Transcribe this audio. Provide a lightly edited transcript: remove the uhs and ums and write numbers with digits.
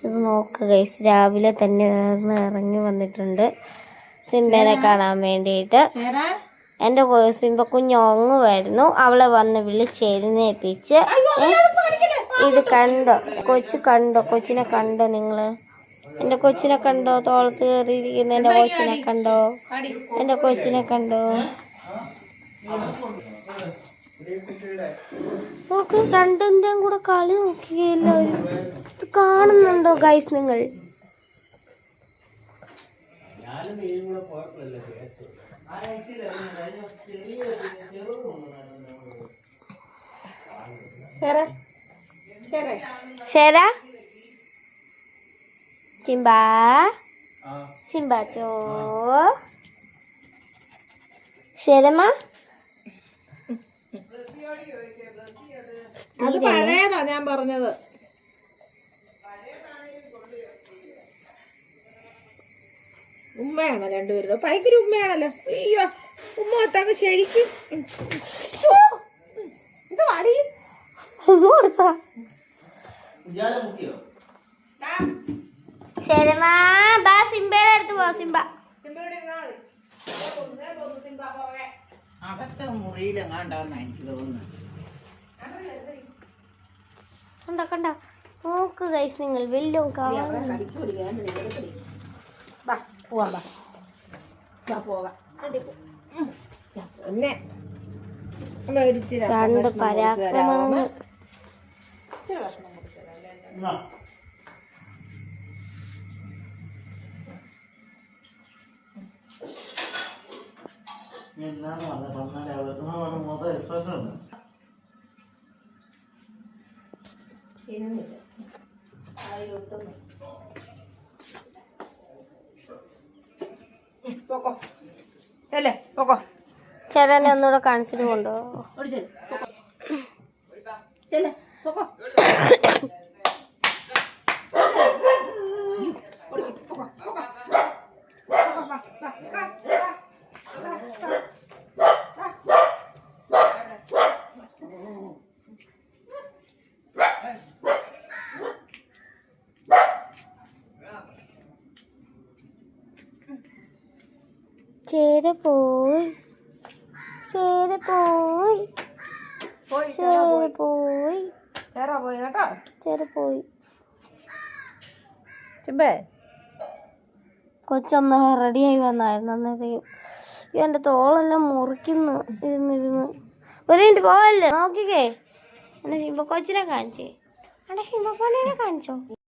ഇത് നോക്ക് ഗൈസ്, രാവിലെ തന്നെ ഇറങ്ങി വന്നിട്ടുണ്ട് സിംബനെ കാണാൻ വേണ്ടിയിട്ട്. എൻ്റെ സിംബ കുഞ്ഞ് ഉറങ്ങുമായിരുന്നു, അവളെ വന്ന് വിളിച്ചെഴുന്നേപ്പിച്ച്. ഇത് കണ്ടോ കണ്ടോ, കൊച്ചിനെ കണ്ടോ നിങ്ങൾ? എൻ്റെ കൊച്ചിനെ കണ്ടോ? തോളത്ത് കയറിയിരിക്കുന്ന എൻ്റെ കൊച്ചിനെ കണ്ടോ? എൻ്റെ കൊച്ചിനെ കണ്ടോ? നോക്ക്, രണ്ടിൻ്റെയും കൂടെ കളി നോക്കിയെല്ലാവരും. ഇത് കാണുന്നുണ്ടോ ഗൈസ് നിങ്ങൾ? ശരാ സിംബ സിംബാച്ചോ ശരമ അത് പഴയതാ ഞാൻ പറഞ്ഞത്. ഉമ്മയാണോ രണ്ടുപേരും? ഭയങ്കര ഉമ്മയാണല്ലോ. അയ്യോ, ഉമ്മ ഒത്തങ്ങ് ശരിക്കും ഇത് വാടി കൊടുത്താ ശരമാ ബാ സിംബയുടെ അടുത്ത് പോ. സിംബ അകത്തെ മുറിയിലെങ്ങാണ്ടാന്ന് എനിക്ക് തോന്നുന്നു. കണ്ട കണ്ട നോക്ക് ഗൈസ് നിങ്ങൾ, വലിയ രണ്ട് പരാക്രമങ്ങൾ. ചേട്ടനെ ഒന്നുകൂടെ കാണിച്ചിട്ട് കൊണ്ടോ. ചേര പോയി ചേര പോയി ചേര പോയി കേട്ടോ. ചേര പോയി. ചിമ്പേ കൊച്ചൊന്ന് റെഡിയായി വന്നായിരുന്നു അന്നേരം. എൻ്റെ തോളെല്ലാം മുറിക്കുന്നു ഇരുന്നിരുന്ന്. ഒരു മിനിറ്റ് പോവല്ലേ, നോക്കിക്കേ. എന്നെ ഹിമ്പ കൊച്ചിനെ കാണിച്ചേ. എന്നെ ഹിമ്പ പണീനെ കാണിച്ചോ.